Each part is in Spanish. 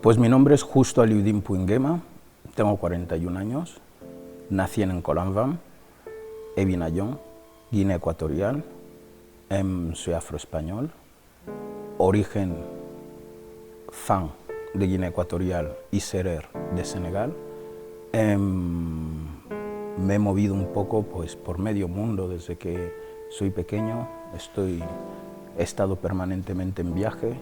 Pues mi nombre es Justo Aliudin Puinguema, tengo 41 años, nací en Nkolanvam, Ebinayón, Guinea Ecuatorial, soy afroespañol, origen Fan de Guinea Ecuatorial y Serer de Senegal. Me he movido un poco pues, por medio mundo desde que soy pequeño, he estado permanentemente en viaje.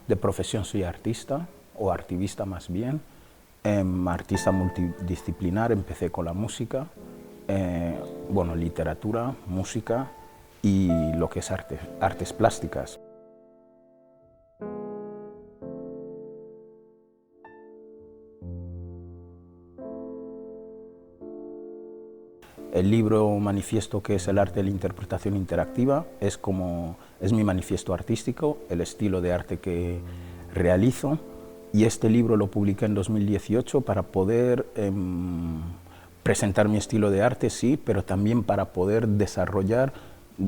De profesión soy artista, o artivista más bien, artista multidisciplinar, empecé con la música, literatura, música y lo que es artes plásticas. El libro manifiesto, que es el arte de la interpretación interactiva, es mi manifiesto artístico, el estilo de arte que realizo, y este libro lo publiqué en 2018 para poder presentar mi estilo de arte, sí, pero también para poder desarrollar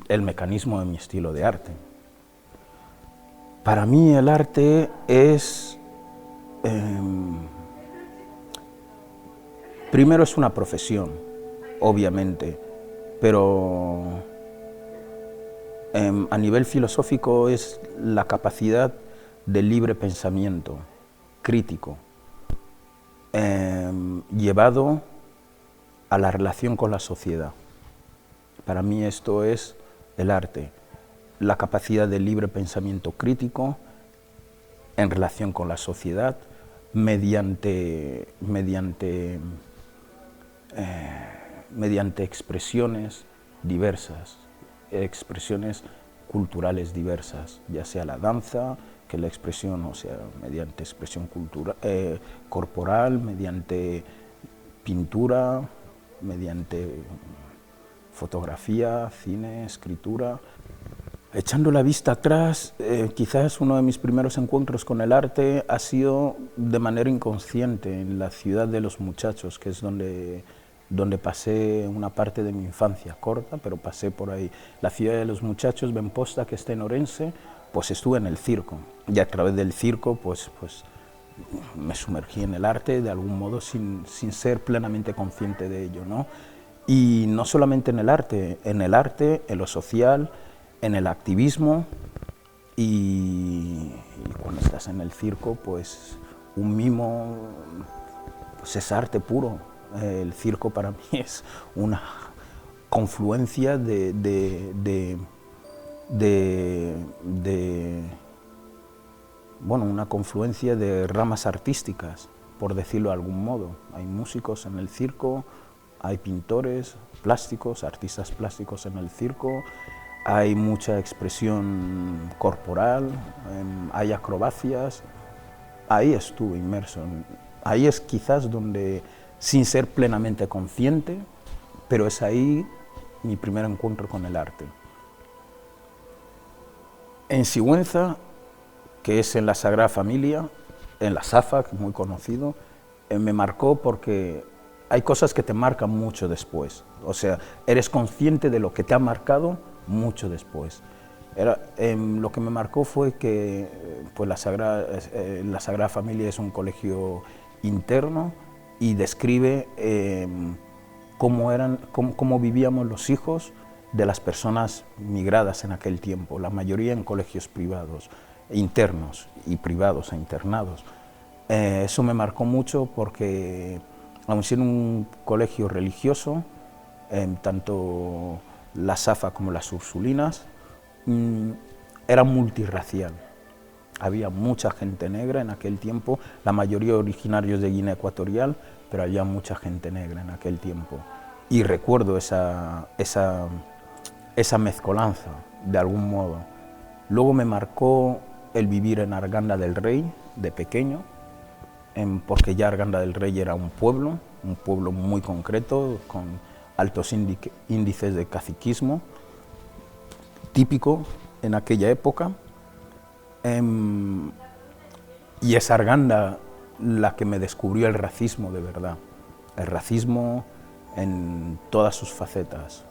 el mecanismo de mi estilo de arte. Para mí el arte es, primero es una profesión, obviamente, pero a nivel filosófico es la capacidad de libre pensamiento crítico, llevado a la relación con la sociedad. Para mí esto es el arte, la capacidad de libre pensamiento crítico en relación con la sociedad mediante expresiones diversas, expresiones culturales diversas, ya sea la danza, que la expresión, o sea, mediante expresión corporal, mediante pintura, mediante fotografía, cine, escritura. Echando la vista atrás, quizás uno de mis primeros encuentros con el arte ha sido de manera inconsciente en la ciudad de los muchachos, que es donde pasé una parte de mi infancia, corta, pero pasé por ahí. La ciudad de los muchachos, Benposta, que está en Orense, pues estuve en el circo, y a través del circo pues me sumergí en el arte de algún modo sin ser plenamente consciente de ello, ¿no? Y no solamente en el arte, en lo social, en el activismo, y cuando estás en el circo, pues un mimo pues es arte puro. El circo para mí es una confluencia una confluencia de ramas artísticas, por decirlo de algún modo. Hay músicos en el circo, hay pintores plásticos, artistas plásticos en el circo, hay mucha expresión corporal, hay acrobacias. Ahí estuve inmerso. Ahí es quizás donde, sin ser plenamente consciente, pero es ahí mi primer encuentro con el arte. En Sigüenza, que es en la Sagrada Familia, en la SAFA, que es muy conocido, me marcó porque hay cosas que te marcan mucho después. O sea, eres consciente de lo que te ha marcado mucho después. Lo que me marcó fue que pues la Sagrada Familia es un colegio interno y describe cómo vivíamos los hijos de las personas migradas en aquel tiempo, la mayoría en colegios privados, internos y privados e internados. Eso me marcó mucho porque, aun siendo un colegio religioso, tanto la SAFA como las Ursulinas, era multirracial. Había mucha gente negra en aquel tiempo, la mayoría originarios de Guinea Ecuatorial, pero había mucha gente negra en aquel tiempo. Y recuerdo esa mezcolanza, de algún modo. Luego me marcó el vivir en Arganda del Rey, de pequeño, porque ya Arganda del Rey era un pueblo muy concreto, con altos índices de caciquismo, típico en aquella época. Y es Arganda la que me descubrió el racismo de verdad, el racismo en todas sus facetas,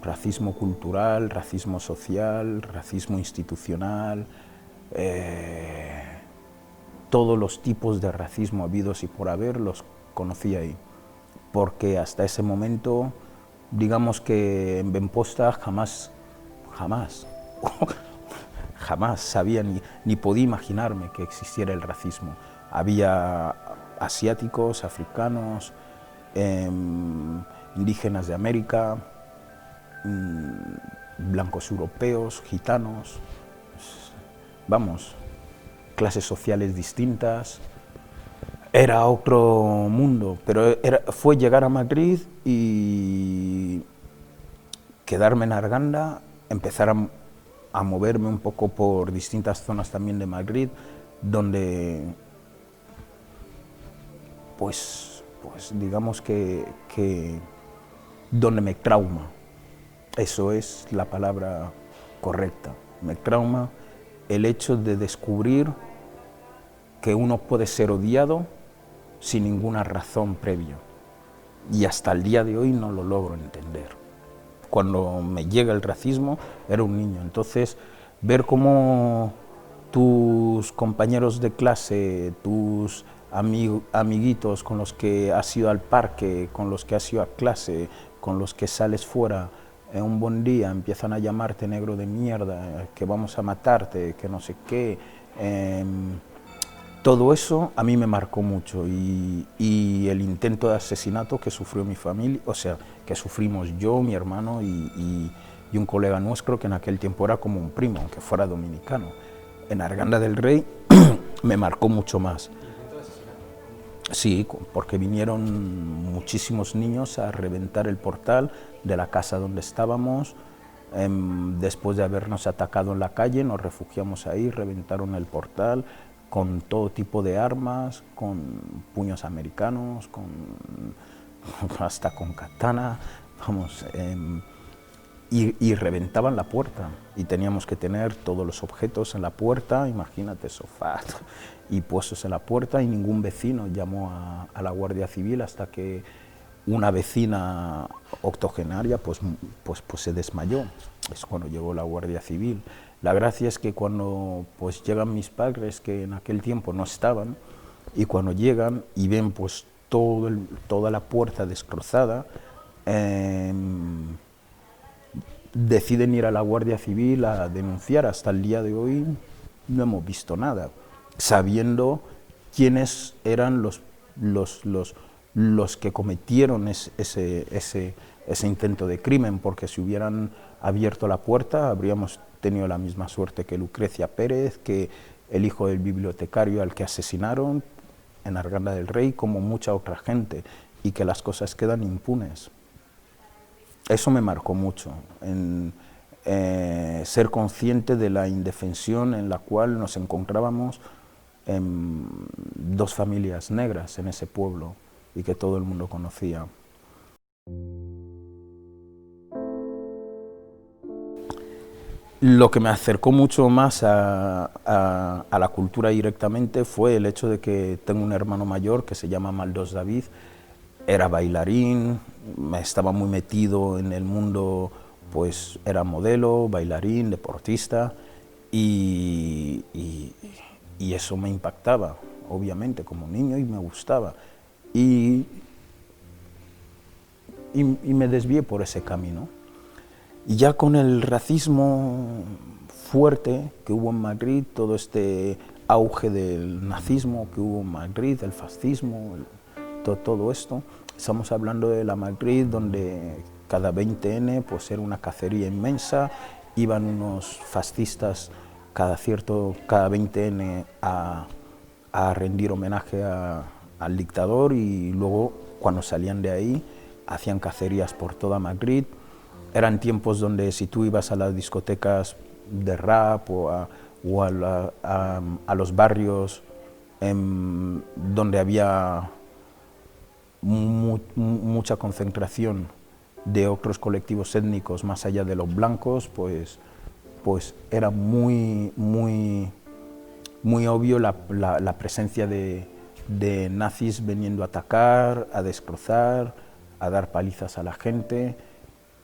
racismo cultural, racismo social, racismo institucional, todos los tipos de racismo habidos y por haber los conocí ahí, porque hasta ese momento, digamos que en Benposta jamás sabía ni podía imaginarme que existiera el racismo. Había asiáticos, africanos, indígenas de América, blancos europeos, gitanos, vamos, clases sociales distintas. Era otro mundo, pero fue llegar a Madrid y quedarme en Arganda, empezar a moverme un poco por distintas zonas también de Madrid, donde pues digamos que donde me trauma, eso es la palabra correcta, me trauma el hecho de descubrir que uno puede ser odiado sin ninguna razón previa, y hasta el día de hoy no lo logro entender. Cuando me llega el racismo era un niño, entonces ver cómo tus compañeros de clase, tus amiguitos con los que has ido al parque, con los que has ido a clase, con los que sales fuera, un buen día empiezan a llamarte negro de mierda, que vamos a matarte, que no sé qué. Todo eso a mí me marcó mucho, y el intento de asesinato que sufrió mi familia, o sea, que sufrimos yo, mi hermano y un colega nuestro que en aquel tiempo era como un primo, aunque fuera dominicano, en Arganda del Rey, me marcó mucho más. Sí, porque vinieron muchísimos niños a reventar el portal de la casa donde estábamos. Después de habernos atacado en la calle, nos refugiamos ahí, reventaron el portal con todo tipo de armas, con puños americanos, hasta con katana, vamos, y reventaban la puerta, y teníamos que tener todos los objetos en la puerta, imagínate, sofás y puestos en la puerta, y ningún vecino llamó a la Guardia Civil hasta que una vecina octogenaria pues se desmayó. Es cuando llegó la Guardia Civil. La gracia es que cuando pues llegan mis padres, que en aquel tiempo no estaban, y cuando llegan y ven pues toda la puerta destrozada, deciden ir a la Guardia Civil a denunciar. Hasta el día de hoy no hemos visto nada, sabiendo quiénes eran los que cometieron ese intento de crimen, porque si hubieran abierto la puerta habríamos tenido la misma suerte que Lucrecia Pérez, que el hijo del bibliotecario al que asesinaron en Arganda del Rey, como mucha otra gente, y que las cosas quedan impunes. Eso me marcó mucho, en ser consciente de la indefensión en la cual nos encontrábamos dos familias negras en ese pueblo y que todo el mundo conocía. Lo que me acercó mucho más a la cultura directamente fue el hecho de que tengo un hermano mayor que se llama Maldós David, era bailarín, estaba muy metido en el mundo, pues era modelo, bailarín, deportista, y eso me impactaba, obviamente, como niño, y me gustaba. Y me desvié por ese camino. Y ya con el racismo fuerte que hubo en Madrid, todo este auge del nazismo que hubo en Madrid, el fascismo, todo esto, estamos hablando de la Madrid donde cada 20N pues era una cacería inmensa, iban unos fascistas cada 20N a rendir homenaje al dictador, y luego cuando salían de ahí hacían cacerías por toda Madrid. Eran tiempos donde si tú ibas a las discotecas de rap o a los barrios donde había mucha concentración de otros colectivos étnicos más allá de los blancos, pues era muy obvio la presencia de nazis viniendo a atacar, a destrozar, a dar palizas a la gente,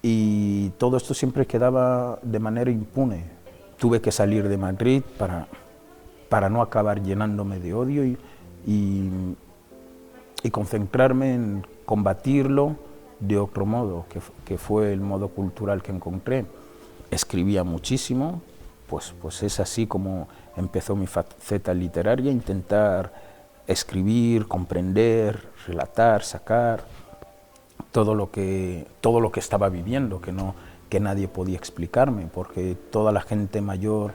y todo esto siempre quedaba de manera impune. Tuve que salir de Madrid para no acabar llenándome de odio y concentrarme en combatirlo de otro modo, que fue el modo cultural que encontré. Escribía muchísimo, pues es así como empezó mi faceta literaria, intentar escribir, comprender, relatar, sacar todo lo que estaba viviendo, que nadie podía explicarme, porque toda la gente mayor,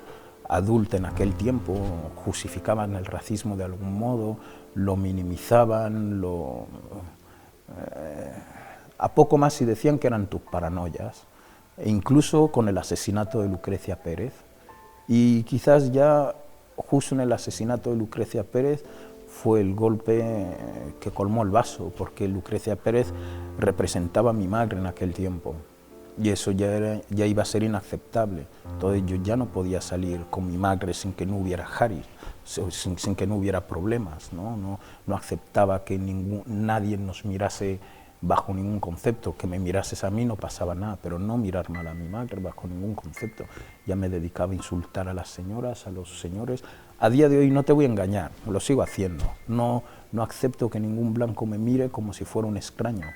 adulta en aquel tiempo, justificaban el racismo de algún modo, lo minimizaban, a poco más si decían que eran tus paranoias, e incluso con el asesinato de Lucrecia Pérez. Y quizás ya justo en el asesinato de Lucrecia Pérez fue el golpe que colmó el vaso, porque Lucrecia Pérez representaba a mi madre en aquel tiempo. Y eso ya iba a ser inaceptable. Entonces yo ya no podía salir con mi madre sin que no hubiera Harris, sin que no hubiera problemas, ¿no? No aceptaba que nadie nos mirase bajo ningún concepto. Que me mirases a mí no pasaba nada, pero no mirar mal a mi madre bajo ningún concepto. Ya me dedicaba a insultar a las señoras, a los señores. A día de hoy no te voy a engañar, lo sigo haciendo. No acepto que ningún blanco me mire como si fuera un extraño.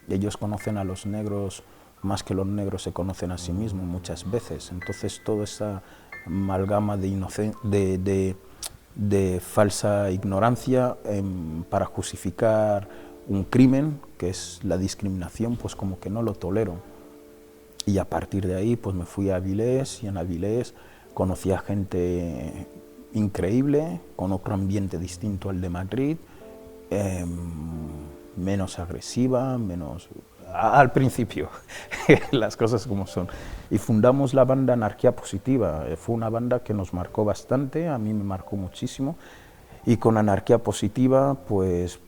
Ellos conocen a los negros más que los negros se conocen a sí mismos muchas veces. Entonces toda esa amalgama de falsa ignorancia para justificar un crimen, que es la discriminación, pues como que no lo tolero. Y a partir de ahí pues me fui a Avilés, y en Avilés conocí a gente increíble, con otro ambiente distinto al de Madrid, menos agresiva, menos... al principio, las cosas como son. Y fundamos la banda Anarquía Positiva. Fue una banda que nos marcó bastante, a mí me marcó muchísimo. Y con Anarquía Positiva, pues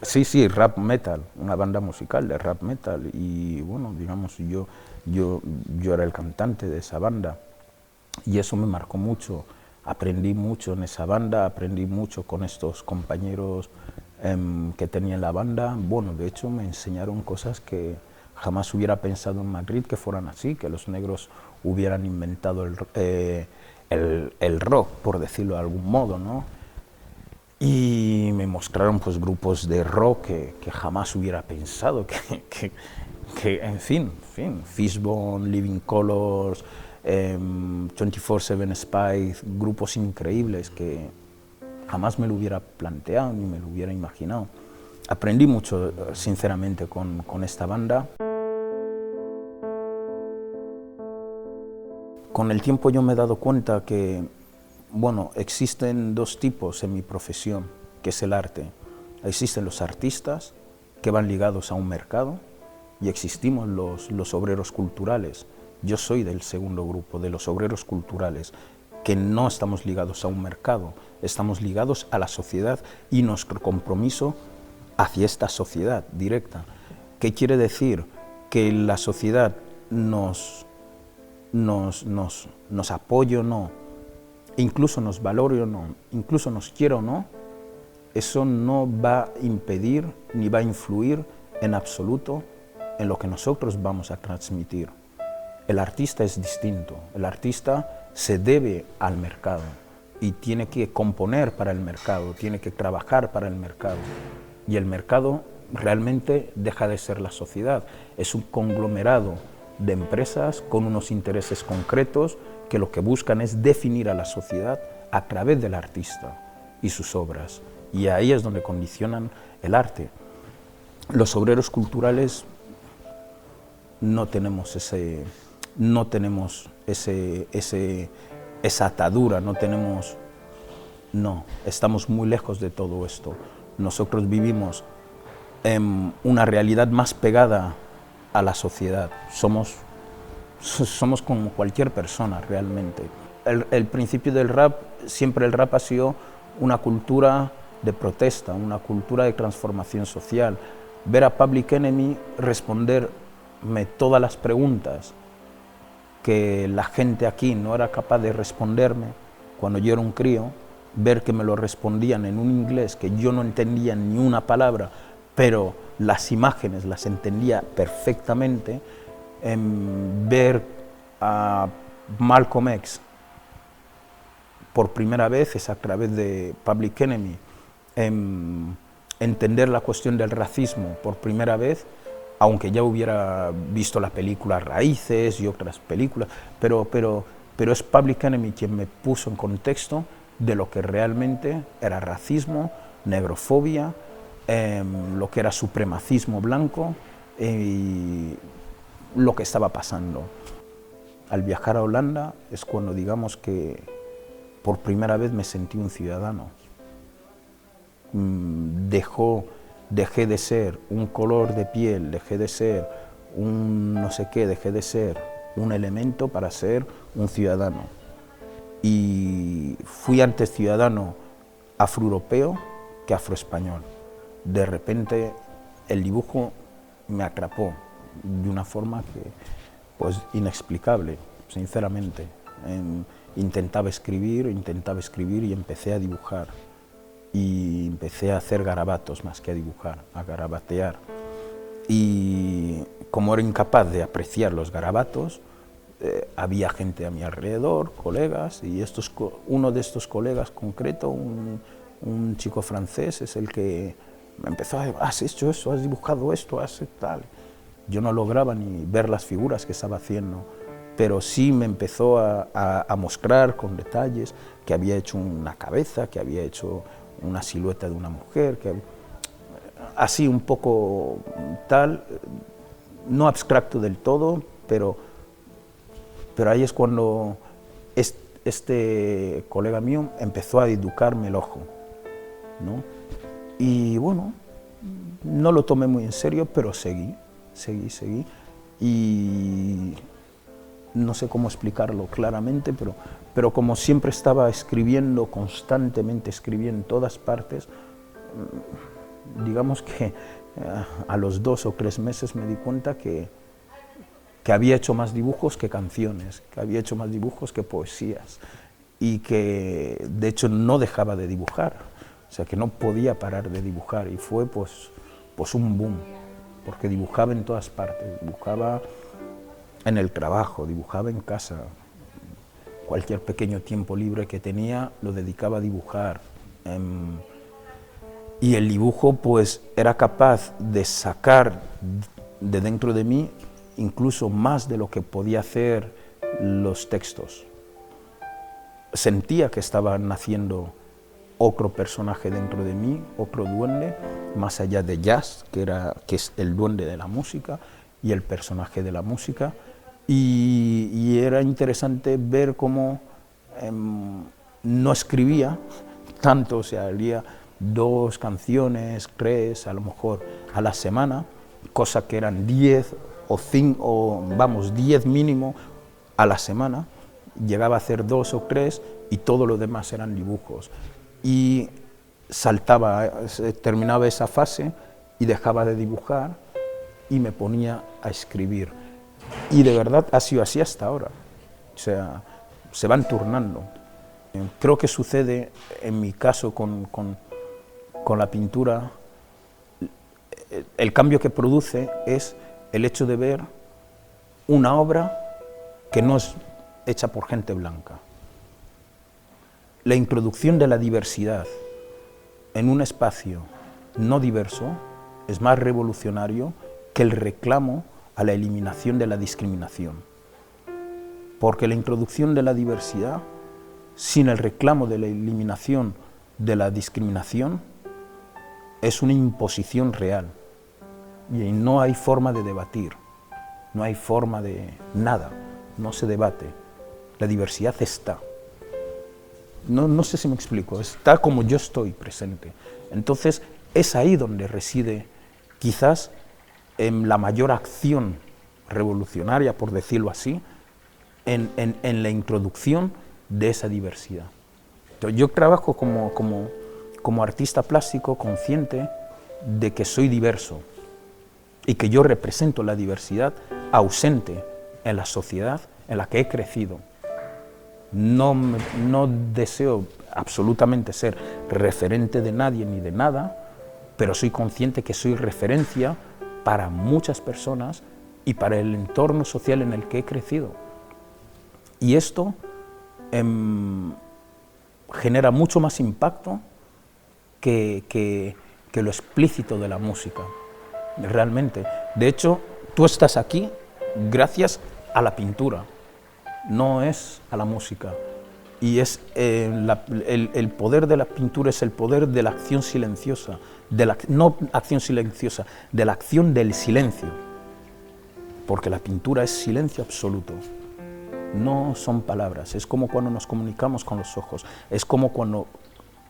sí, rap metal, una banda musical de rap metal. Y bueno, digamos, yo era el cantante de esa banda. Y eso me marcó mucho. Aprendí mucho en esa banda, aprendí mucho con estos compañeros que tenía en la banda. Bueno, de hecho me enseñaron cosas que jamás hubiera pensado en Madrid que fueran así, que los negros hubieran inventado el rock, por decirlo de algún modo, ¿no? Y me mostraron pues grupos de rock que jamás hubiera pensado, que en fin, Fishbone, Living Colours, 24/7 Spice, grupos increíbles que jamás me lo hubiera planteado ni me lo hubiera imaginado. Aprendí mucho, sinceramente, con esta banda. Con el tiempo yo me he dado cuenta que, bueno, existen dos tipos en mi profesión, que es el arte. Existen los artistas, que van ligados a un mercado, y existimos los obreros culturales. Yo soy del segundo grupo, de los obreros culturales, que no estamos ligados a un mercado, estamos ligados a la sociedad y nuestro compromiso hacia esta sociedad directa. ¿Qué quiere decir? Que la sociedad nos apoye o no, incluso nos valore o no, incluso nos quiera o no, eso no va a impedir ni va a influir en absoluto en lo que nosotros vamos a transmitir. El artista es distinto, el artista se debe al mercado y tiene que componer para el mercado, tiene que trabajar para el mercado. Y el mercado realmente deja de ser la sociedad, es un conglomerado de empresas con unos intereses concretos que lo que buscan es definir a la sociedad a través del artista y sus obras. Y ahí es donde condicionan el arte. Los obreros culturales no tenemos esa atadura, estamos muy lejos de todo esto. Nosotros vivimos en una realidad más pegada a la sociedad, somos como cualquier persona realmente. El principio del rap, siempre el rap ha sido una cultura de protesta, una cultura de transformación social. Ver a Public Enemy responderme todas las preguntas que la gente aquí no era capaz de responderme cuando yo era un crío, ver que me lo respondían en un inglés que yo no entendía ni una palabra, pero las imágenes las entendía perfectamente, ver a Malcolm X por primera vez es a través de Public Enemy, entender la cuestión del racismo por primera vez, aunque ya hubiera visto la película Raíces y otras películas, pero es Public Enemy quien me puso en contexto de lo que realmente era racismo, negrofobia, lo que era supremacismo blanco y lo que estaba pasando. Al viajar a Holanda es cuando, digamos, que por primera vez me sentí un ciudadano. Dejé de ser un color de piel, dejé de ser un no sé qué, dejé de ser un elemento para ser un ciudadano. Y fui antes ciudadano afroeuropeo que afroespañol. De repente el dibujo me atrapó de una forma que, pues, inexplicable, sinceramente. Intentaba escribir y empecé a dibujar. Y empecé a hacer garabatos más que a dibujar, a garabatear. Y como era incapaz de apreciar los garabatos, había gente a mi alrededor, colegas, y uno de estos colegas concreto, un chico francés, es el que me empezó a decir: has hecho eso, has dibujado esto, has hecho tal. Yo no lograba ni ver las figuras que estaba haciendo, pero sí me empezó a mostrar con detalles que había hecho una cabeza, que había hecho una silueta de una mujer, así un poco tal, no abstracto del todo, pero ahí es cuando este colega mío empezó a educarme el ojo, ¿no? Y bueno, no lo tomé muy en serio, pero seguí, y no sé cómo explicarlo claramente, pero como siempre estaba escribiendo, constantemente escribí en todas partes, digamos que a los 2 o 3 meses me di cuenta que había hecho más dibujos que canciones, que había hecho más dibujos que poesías, y que de hecho no dejaba de dibujar, o sea que no podía parar de dibujar, y fue pues un boom, porque dibujaba en todas partes, dibujaba en el trabajo, dibujaba en casa, cualquier pequeño tiempo libre que tenía lo dedicaba a dibujar, y el dibujo pues era capaz de sacar de dentro de mí incluso más de lo que podía hacer los textos. Sentía que estaba naciendo otro personaje dentro de mí, otro duende, más allá de Jazz, que es el duende de la música y el personaje de la música, y era interesante ver cómo no escribía tanto, o sea, había 2 canciones, 3, a lo mejor a la semana, cosa que eran 10 o 5, vamos, 10 mínimo a la semana, llegaba a hacer 2 o 3 y todo lo demás eran dibujos. Y saltaba, terminaba esa fase y dejaba de dibujar y me ponía a escribir. Y de verdad ha sido así hasta ahora, o sea, se van turnando. Creo que sucede en mi caso con la pintura, el cambio que produce es el hecho de ver una obra que no es hecha por gente blanca. La introducción de la diversidad en un espacio no diverso es más revolucionario que el reclamo a la eliminación de la discriminación. Porque la introducción de la diversidad, sin el reclamo de la eliminación de la discriminación, es una imposición real. Y no hay forma de debatir, no hay forma de nada, no se debate. La diversidad está. No sé si me explico, está como yo estoy presente. Entonces es ahí donde reside quizás la mayor acción revolucionaria, por decirlo así, en la introducción de esa diversidad. Entonces, yo trabajo como artista plástico consciente de que soy diverso y que yo represento la diversidad ausente en la sociedad en la que he crecido. No deseo absolutamente ser referente de nadie ni de nada, pero soy consciente que soy referencia para muchas personas y para el entorno social en el que he crecido. Y esto genera mucho más impacto que lo explícito de la música, realmente. De hecho, tú estás aquí gracias a la pintura, no es a la música. Y es el poder de la pintura es el poder de la acción silenciosa, no acción silenciosa, de la acción del silencio, porque la pintura es silencio absoluto, no son palabras, es como cuando nos comunicamos con los ojos, es como cuando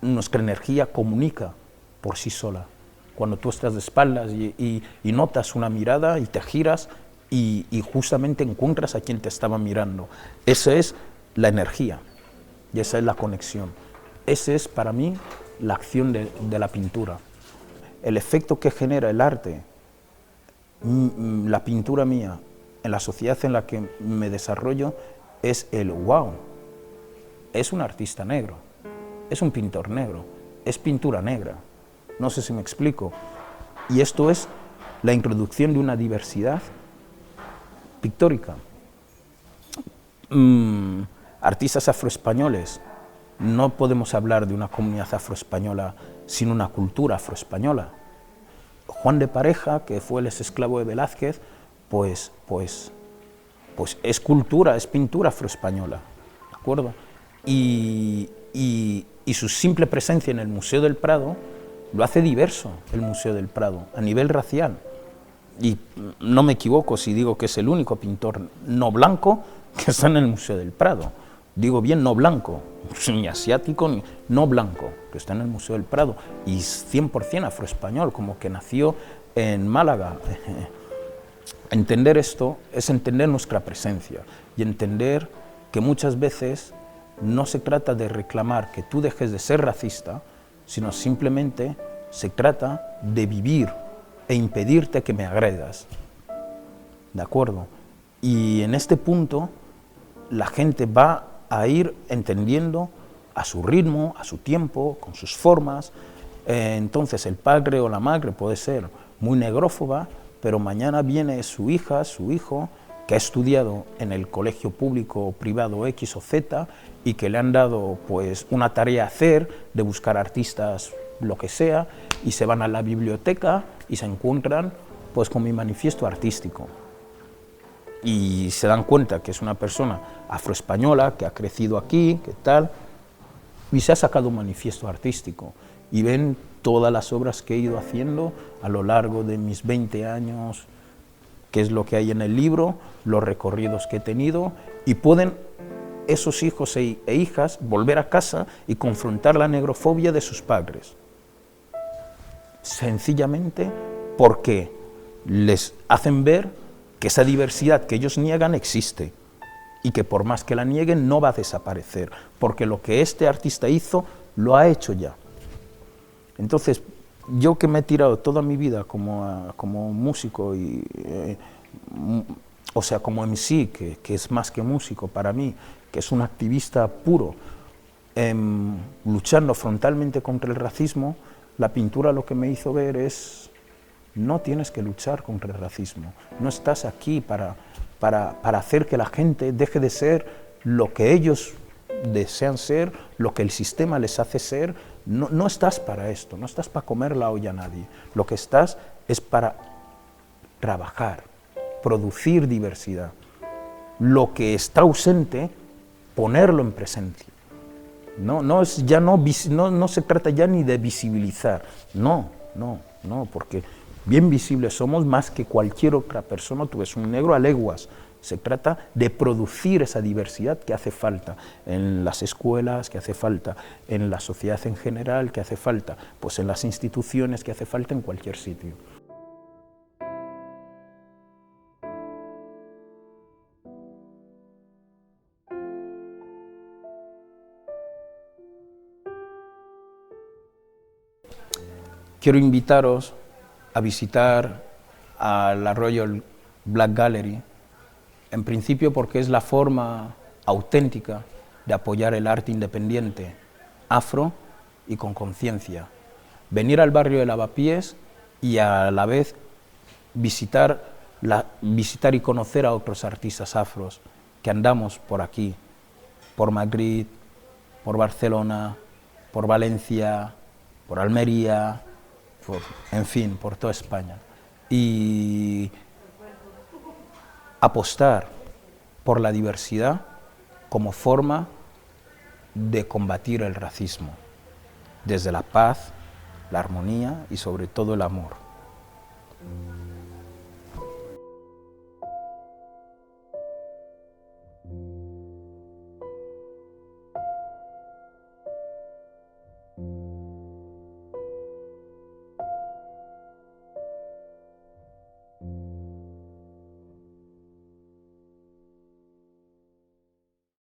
nuestra energía comunica por sí sola, cuando tú estás de espaldas y notas una mirada y te giras y justamente encuentras a quien te estaba mirando. Esa es la energía y esa es la conexión. Esa es para mí la acción de la pintura. El efecto que genera el arte, la pintura mía, en la sociedad en la que me desarrollo, es el wow, es un artista negro, es un pintor negro, es pintura negra. No sé si me explico. Y esto es la introducción de una diversidad pictórica. Artistas afroespañoles, no podemos hablar de una comunidad afroespañola sin una cultura afroespañola. Juan de Pareja, que fue el exesclavo de Velázquez, pues es cultura, es pintura afroespañola, ¿de acuerdo? Y su simple presencia en el Museo del Prado lo hace diverso, el Museo del Prado, a nivel racial. Y no me equivoco si digo que es el único pintor no blanco que está en el Museo del Prado. Digo bien no blanco, ni asiático, ni no blanco, que está en el Museo del Prado. Y 100% afroespañol, como que nació en Málaga. Entender esto es entender nuestra presencia y entender que muchas veces no se trata de reclamar que tú dejes de ser racista, sino simplemente se trata de vivir e impedirte que me agredas. ¿De acuerdo? Y en este punto la gente va a ir entendiendo a su ritmo, a su tiempo, con sus formas. Entonces el padre o la madre puede ser muy negrófoba, pero mañana viene su hija, su hijo, que ha estudiado en el colegio público o privado X o Z y que le han dado pues una tarea a hacer de buscar artistas, lo que sea, y se van a la biblioteca y se encuentran pues con mi manifiesto artístico. Y se dan cuenta que es una persona afroespañola, que ha crecido aquí, que tal, y se ha sacado un manifiesto artístico. Y ven todas las obras que he ido haciendo a lo largo de mis 20 años, qué es lo que hay en el libro, los recorridos que he tenido, y pueden esos hijos e hijas volver a casa y confrontar la negrofobia de sus padres. Sencillamente porque les hacen ver que esa diversidad que ellos niegan existe y que por más que la nieguen no va a desaparecer, porque lo que este artista hizo lo ha hecho ya. Entonces, yo que me he tirado toda mi vida como músico, o sea, como MC, que es más que músico para mí, que es un activista puro, luchando frontalmente contra el racismo, la pintura lo que me hizo ver es: no tienes que luchar contra el racismo, no estás aquí para hacer que la gente deje de ser lo que ellos desean ser, lo que el sistema les hace ser. No estás para esto, no estás para comer la olla a nadie, lo que estás es para trabajar, producir diversidad. Lo que está ausente, ponerlo en presencia. No se trata ya ni de visibilizar, no, porque bien visibles somos más que cualquier otra persona. Tú ves un negro a leguas. Se trata de producir esa diversidad que hace falta en las escuelas, que hace falta en la sociedad en general, que hace falta pues en las instituciones, que hace falta en cualquier sitio. Quiero invitaros a visitar a la Royal Black Gallery, en principio porque es la forma auténtica de apoyar el arte independiente, afro y con conciencia. Venir al barrio de Lavapiés y a la vez visitar y conocer a otros artistas afros que andamos por aquí, por Madrid, por Barcelona, por Valencia, por Almería, en fin, por toda España. Y apostar por la diversidad como forma de combatir el racismo, desde la paz, la armonía y sobre todo el amor.